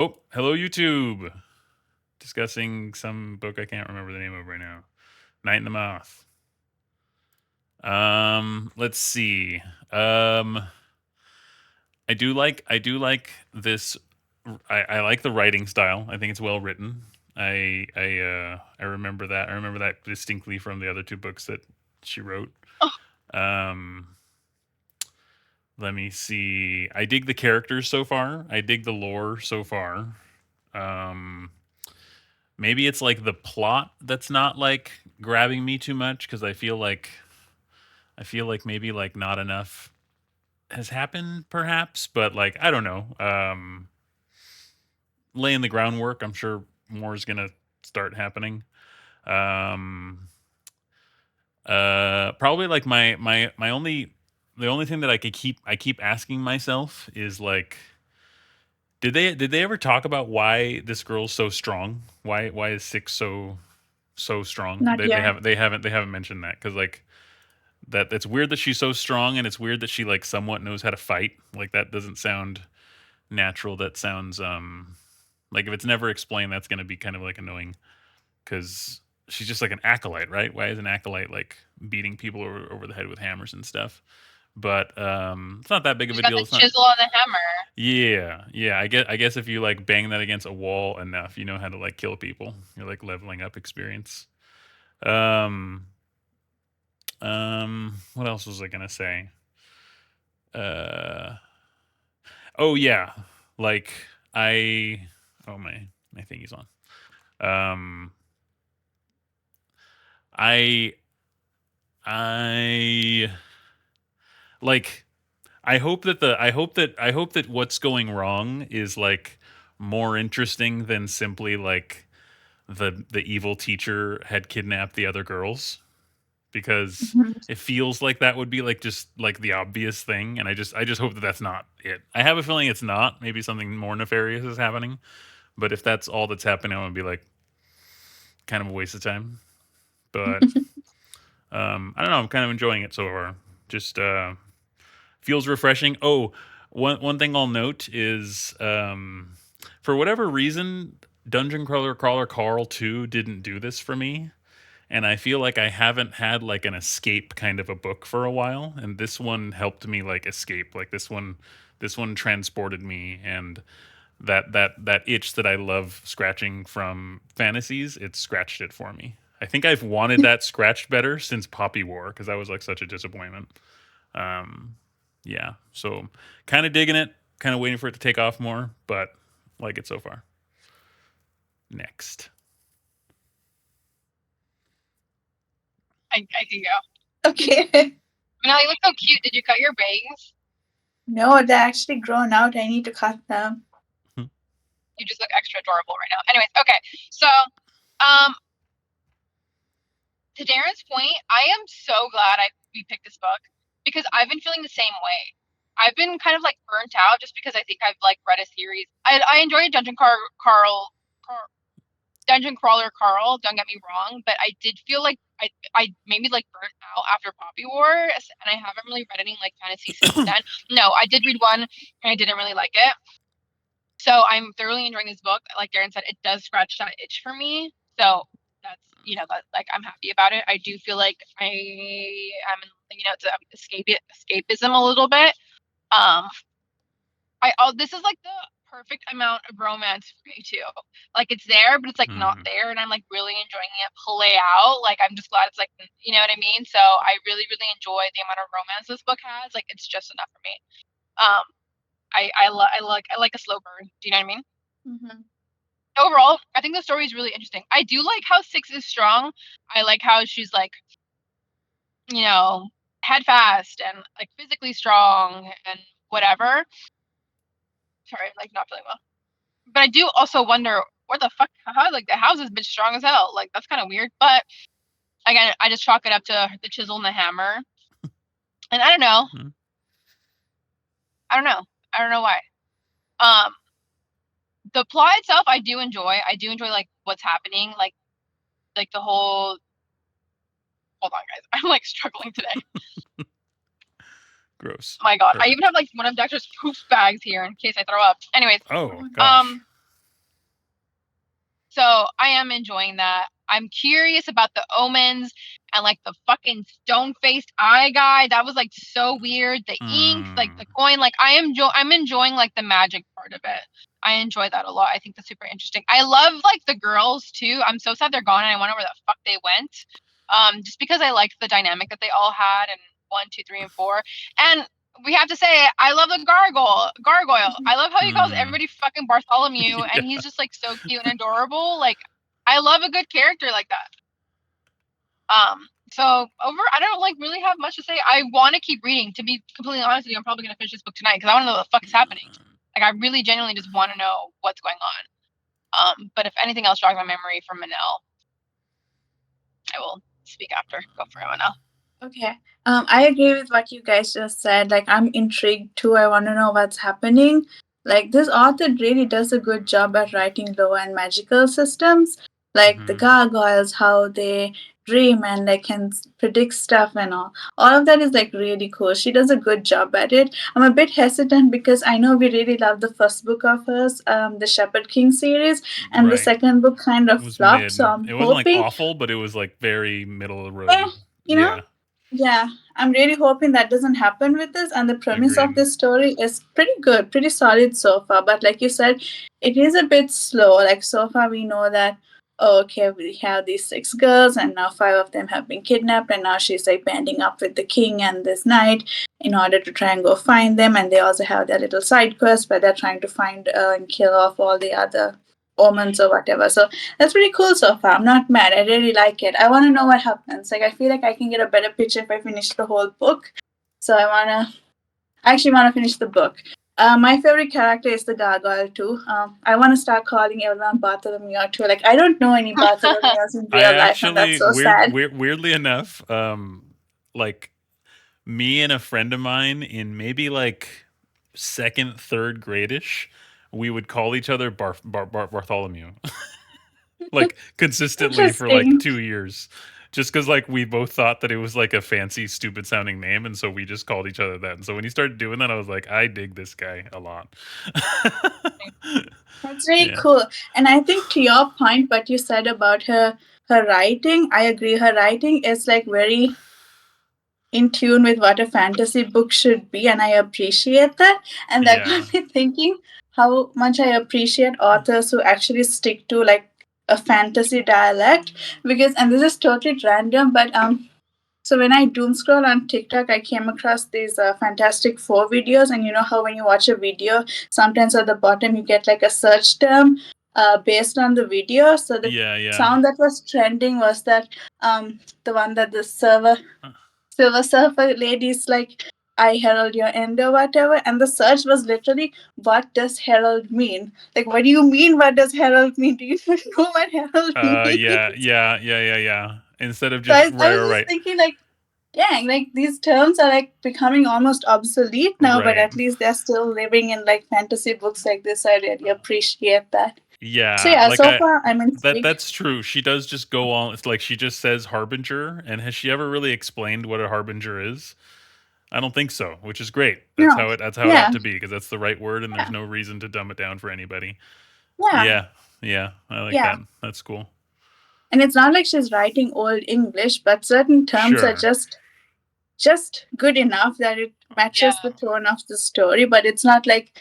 Oh, hello YouTube. Discussing some book I can't remember the name of right now. Night in the Moth. Let's see. Um, I do like this. I like the writing style. I think it's well written. I remember that. I remember that distinctly from the other two books that she wrote. Oh, Um, Let me see. I dig the characters so far. I dig the lore so far. Um, Maybe it's like the plot that's not like grabbing me too much because I feel like maybe like not enough has happened perhaps, but like I don't know. Laying the groundwork, I'm sure more is gonna start happening. Um, Probably like my only the only thing that I keep asking myself is like did they ever talk about why this girl's so strong? Why is Six so strong? Not They yet. haven't they haven't mentioned that because like that it's weird that she's so strong and it's weird that she like somewhat knows how to fight. Like that doesn't sound natural. That sounds like if it's never explained, that's gonna be kind of like annoying because she's just like an acolyte, right? Why is an acolyte like beating people over the head with hammers and stuff? But it's not that big of she's a got deal. the It's not. chisel and the hammer. Yeah. I guess if you like bang that against a wall enough, you know how to like kill people. You're like leveling up experience. Um, what else was I gonna say? Uh, oh yeah, like I. Oh my thingy's on. Um, I I like. I hope that what's going wrong is like more interesting than simply like the evil teacher had kidnapped the other girls because Mhm. it feels like that would be like just like the obvious thing and I just hope that that's not it. I have a feeling it's not. Maybe something more nefarious is happening, but if that's all that's happening I'm gonna be like kind of a waste of time. But I don't know, I'm kind of enjoying it so far. Just feels refreshing. Oh, one thing I'll note is for whatever reason Dungeon Crawler Carl 2 didn't do this for me, and I feel like I haven't had like an escape kind of a book for a while, and this one helped me like escape. Like this one transported me, and that itch that I love scratching from fantasies, it scratched it for me. I think I've wanted that scratched better since Poppy War because that was like such a disappointment. Um, yeah, so kind of digging it, kind of waiting for it to take off more, but like it so far. Next. I can go. Okay. No, you look so cute. Did you cut your bangs? No, they're actually grown out. I need to cut them. You just look extra adorable right now. Anyways, okay. So, um, to Darren's point, I am so glad we picked this book because I've been feeling the same way. I've been kind of like burnt out just because I think I've like read a series. I enjoyed Dungeon Crawler Carl. Don't get me wrong, but I did feel like I maybe like burnt out after Poppy War, and I haven't really read any like fantasy since then. No, I did read one, and I didn't really like it. So I'm thoroughly enjoying this book. Like Darren said, it does scratch that itch for me. So that's that like I'm happy about it. I do feel like I am it's escapism a little bit. Um, this is like the perfect amount of romance for me too. Like it's there, but it's like not Mm-hmm. there, and I'm like really enjoying it play out. Like I'm just glad it's like you know what I mean. So I really really enjoy the amount of romance this book has. Like it's just enough for me. Um, I like a slow burn. Do you know what I mean? Mm-hmm. Overall, I think the story is really interesting. I do like how Six is strong. I like how she's like you know head fast and like physically strong and whatever. Sorry, I'm like not feeling well. But I do also wonder where the fuck how like the house has been strong as hell. Like that's kind of weird. But again, I just chalk it up to the chisel and the hammer. And I don't know. Mm-hmm. I don't know. I don't know why. Um, the plot itself, I do enjoy. I do enjoy like what's happening. Like the whole. Hold on, guys. I'm like struggling today. Gross. My God, I even Perfect. have like one of Dexter's poof bags here in case I throw up. Anyways, Oh Oh, um, gosh. So I am enjoying that. I'm curious about the omens and like the fucking stone faced eye guy. That was like so weird. The ink, like Mm. the coin. Like I'm enjoying like the magic part of it. I enjoy that a lot. I think that's super interesting. I love like the girls too. I'm so sad they're gone and I wonder where the fuck they went. Just because I liked the dynamic that they all had in 1, 2, 3, and 4. And we have to say, I love the gargoyle. I love how he calls Mm. everybody fucking Bartholomew, and he's just like so cute and adorable. Like, I love a good character like that. So I don't like really have much to say. I want to keep reading. To be completely honest with you, I'm probably gonna finish this book tonight because I want to know what the fuck is happening. Like, I really genuinely just want to know what's going on. But if anything else jogs my memory from Manel, I will speak after. Go for it, Manel. Okay. I agree with what you guys just said. Like, I'm intrigued too. I want to know what's happening. Like, this author really does a good job at writing lore and magical systems. Like the Hmm. gargoyles, how they dream and like can predict stuff and all. All of that is like really cool. She does a good job at it. I'm a bit hesitant because I know we really love the first book of hers, the Shepherd King series, and the Right. second book kind It of was flopped. mid. So I'm It wasn't like hoping, awful, but it was like very middle of the road. eh, you know, Yeah. yeah, I'm really hoping that doesn't happen with this. And the premise of Agreed. this story is pretty good, pretty solid so far. But like you said, it is a bit slow. Like so far, we know that, oh, okay, we have these 6 girls, and now 5 of them have been kidnapped. And now she's like banding up with the king and this knight in order to try and go find them. And they also have their little side quest where they're trying to find and kill off all the other omens or whatever. So that's pretty cool so far. I'm not mad. I really like it. I want to know what happens. Like I feel like I can get a better picture if I finish the whole book. So I actually want to finish the book. My favorite character is the gargoyle too. I want to start calling everyone Bartholomew too. Like I don't know any Bartholomews in I real life, and that's actually so sad. weirdly enough, like me and a friend of mine in maybe like second, third gradish, we would call each other Bartholomew, like consistently for like Interesting. 2 years, just because like we both thought that it was like a fancy, stupid sounding name, and so we just called each other that. And so when he started doing that, I was like, I dig this guy a lot. That's really Yeah, cool. And I think to your point, what you said about her writing, I agree. Her writing is like very in tune with what a fantasy book should be, and I appreciate that. And that yeah, got me thinking how much I appreciate authors who actually stick to like a fantasy dialect. Because, and this is totally random, but so when I doom scroll on TikTok, I came across these Fantastic Four videos, and you know how when you watch a video, sometimes at the bottom you get like a search term based on the video. So the yeah, yeah. sound that was trending was that the one that the Silver Surfer ladies like, I herald your end or whatever. And the search was literally, what does herald mean? Like, what do you mean, what does herald mean? Do you even know what herald Yeah, means? yeah, yeah, yeah, yeah. Instead of So just I right, was just right, thinking, like, yeah, like these terms are like becoming almost obsolete now, but right. at least they're still living in like fantasy books like this. I really appreciate that. So Yeah, yeah, like so far I'm intrigued. that's true. She does just go on. It's like she just says harbinger, and has she ever really explained what a harbinger is? I don't think so, which is great. No, That's how it ought yeah, to be because that's the right word, and there's yeah, no reason to dumb it down for anybody. yeah, Yeah, yeah, I like yeah. that. That's cool. And it's not like she's writing old English, but certain terms are Sure. just good enough that it Yeah. matches the tone of the story, but it's not like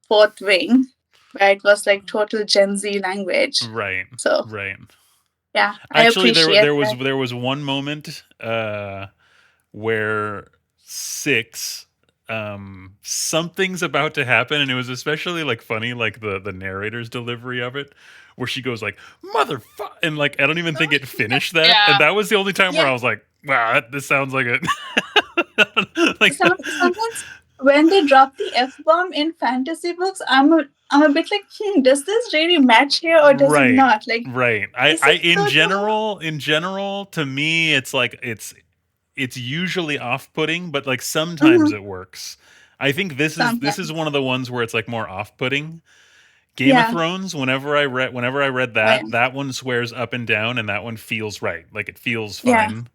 Fourth Wing, where it was like total Gen Z language. Right. So Right. yeah, I Actually, appreciate that. there was one moment where six something's about to happen, and it was especially like funny, like the narrator's delivery of it, where she goes like motherfucker, and like I don't even think it finished that, Yeah. and that was the only time where Yeah, I was like, wow, this sounds like a like sometimes when they drop the F bomb in fantasy books, I'm a bit like, does this really match here or does it right, not? Like, right. is it so dumb? In general, to me, it's like it's usually off-putting, but like sometimes Mm-hmm. it works. I think this is Sometimes, one of the ones where it's like more off-putting. Game of yeah. Thrones, whenever I read Oh yeah, that, that one swears up and down, and that one feels right. Like it feels yeah, fine.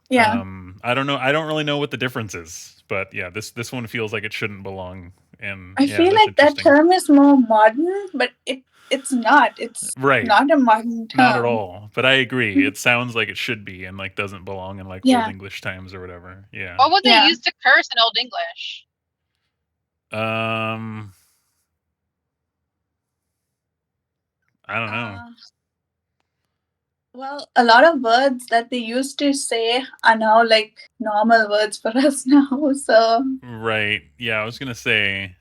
yeah. I don't know. I don't really know what the difference is, but yeah, this one feels like it shouldn't belong And I yeah, feel that's like that interesting. term is more modern, but it's not. It's Right. not a modern Not at term. all. But I agree. It sounds like it should be and like doesn't belong in like old Yeah, English times or whatever. Yeah. What would they yeah. use to curse in Old English? Um I don't know. Uh, well, a lot of words that they used to say are now like normal words for us now. So Right. Yeah, I was going to say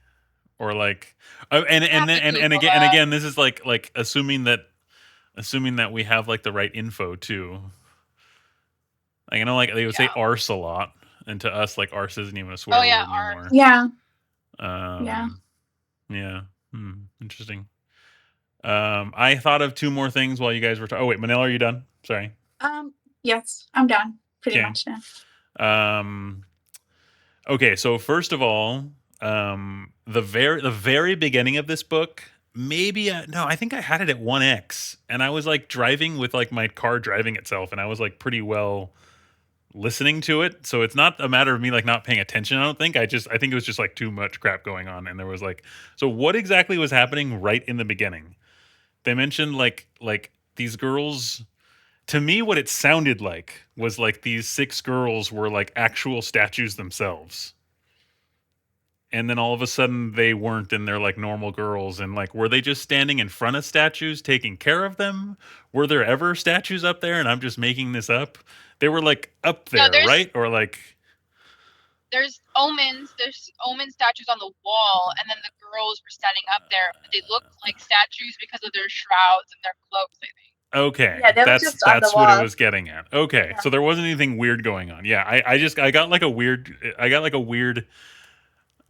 or like I have to and Google again that. this is like assuming that we have like the right info too. Like I know like they would say Yeah. arse a lot, and to us like arse isn't even a Oh swear yeah, word anymore. yeah, yeah. Um yeah. Interesting. I thought of two more things while you guys were talking. Oh wait, Manila, are you done? Sorry. Yes, I'm done. Pretty Okay. much done. Um okay, so first of all, the very beginning of this book, maybe no, I think I had it at 1x and I was like driving with like my car driving itself and I was like pretty well listening to it. So it's not a matter of me like not paying attention, I don't think. I think it was just like too much crap going on and there was like so what exactly was happening right in the beginning? They mentioned like these girls to me what it sounded like was like these six girls were like actual statues themselves and then all of a sudden they weren't and they're like normal girls and like were they just standing in front of statues taking care of them, were there ever statues up there and I'm just making this up? They were like up No, there, right? Or like there's omens. There's omen statues on the wall, and then the girls were standing up there. But they looked like statues because of their shrouds and their cloaks, I think. okay, Yeah, they were just on the that's what it wall. was getting at. Okay, Yeah. so there wasn't anything weird going on. Yeah, I got like a weird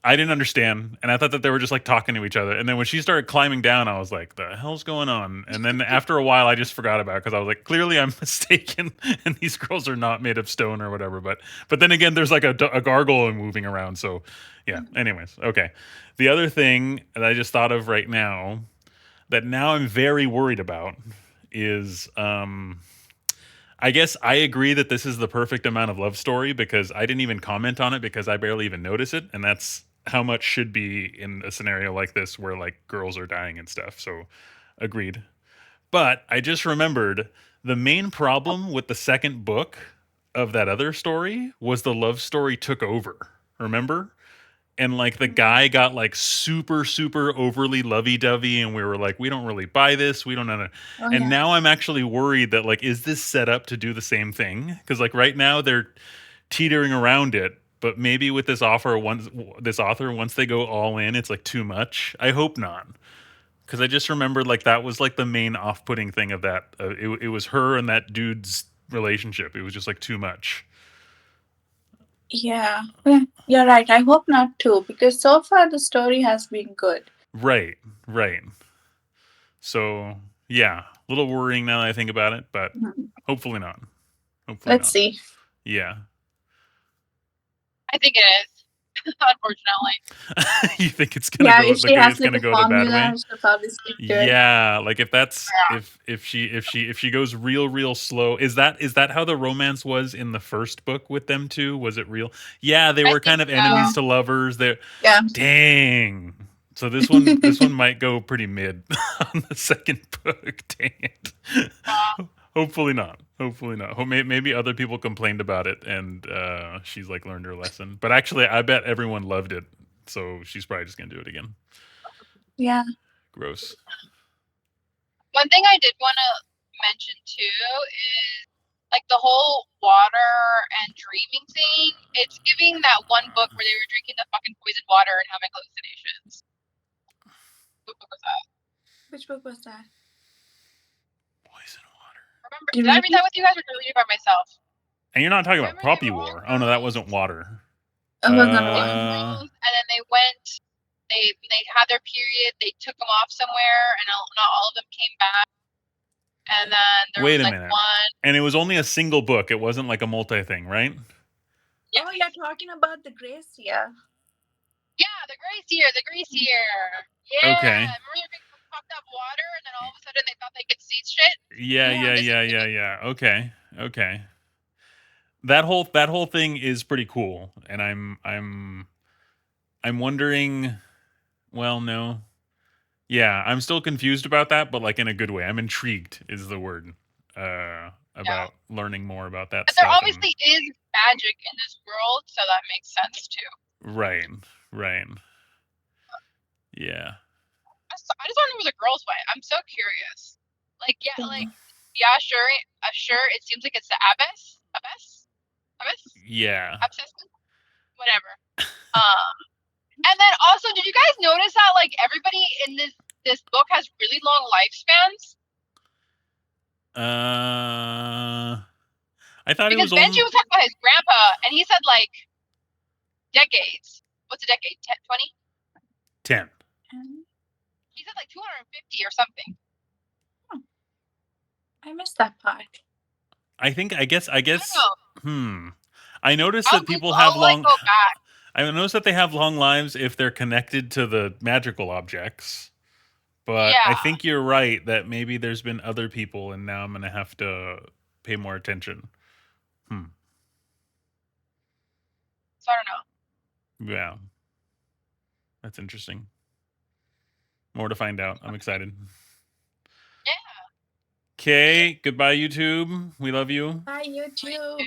I didn't understand, and I thought that they were just like talking to each other. And then when she started climbing down, I was like, "The hell's going on?" And then after a while, I just forgot about it because I was like, "Clearly, I'm mistaken, and these girls are not made of stone or whatever." But then again, there's like a gargoyle moving around, so yeah. Anyways, okay. The other thing that I just thought of right now that now I'm very worried about is I guess I agree that this is the perfect amount of love story because I didn't even comment on it because I barely even notice it, and that's how much should be in a scenario like this where like girls are dying and stuff. So, agreed. But I just remembered the main problem with the second book of that other story was the love story took over. Remember? And like the guy got like super overly lovey-dovey and we were like we don't really buy this, we don't know. Oh And yeah. now I'm actually worried that like is this set up to do the same thing, because like right now they're teetering around it, but maybe with this author once they go all in it's like too much. I hope not, because I just remembered like that was like the main off-putting thing of that. It was her and that dude's relationship, it was just like too much. Yeah. Yeah, you're right. I hope not too, because so far the story has been good. Right. So yeah, a little worrying now that I think about it, but Mhm. hopefully not. Hopefully Let's not. see. Yeah. I think it is, unfortunately. You think it's gonna Yeah, go if she has it's like gonna a go the bad formula, way? she'll probably stick to it. Yeah, like if that's Yeah. if she goes real slow, is that how the romance was in the first book with them two? Was it real? Yeah, they I were think kind of Yeah. enemies to lovers. They're Yeah. dang. So this one might go pretty mid on the second book. Dang it. Hopefully not. Hopefully not. Maybe other people complained about it and she's like learned her lesson. But actually, I bet everyone loved it. So she's probably just gonna do it again. Yeah. Gross. One thing I did want to mention too is like the whole water and dreaming thing. It's giving that one book where they were drinking the fucking poisoned water and having hallucinations. What book was that? Which book was that? Poison water. Remember? You Did I read read it? that with you guys, or did I read it by myself? And you're not talking about Remember they Poppy were all War. Oh no, that girls. wasn't water. It was not They were one. girls, and then they went. They had their period. They took them off somewhere, and not all of them came back. And then there Wait was a like minute. one. And it was only a single book. It wasn't like a multi thing, right? Yeah, Oh, you're talking about the Gracia. yeah, the Gracier, the Gracier. Yeah, Okay. remember they were drinking fucked up water, and then all of a sudden they thought they could see shit. Yeah. Okay. That whole thing is pretty cool, and I'm wondering. Well, no. Yeah, I'm still confused about that, but like in a good way. I'm intrigued is the word. Yeah. About learning more about that But there stuff and obviously is magic in this world, so that makes sense too. right, right. Yeah. I just want to know where the girls went. I'm so curious. Yeah, sure, sure. It seems like it's the abbess, Yeah. abscess, whatever. Um, and then also, did you guys notice that like everybody in this book has really long lifespans? I thought it Because was Benji only was talking about his grandpa, and he said like decades. What's a decade? 10, 20? 10. He said like 250 or something. I missed that part. I guess I don't know. I noticed that people have I'll like long go back. I noticed that they have long lives if they're connected to the magical objects. But I Yeah. think you're right that maybe there's been other people and now I'm going to have to pay more attention. So I don't know. Yeah. That's interesting. More to find out. I'm excited. Yeah. Okay, goodbye YouTube. We love you. Bye, YouTube.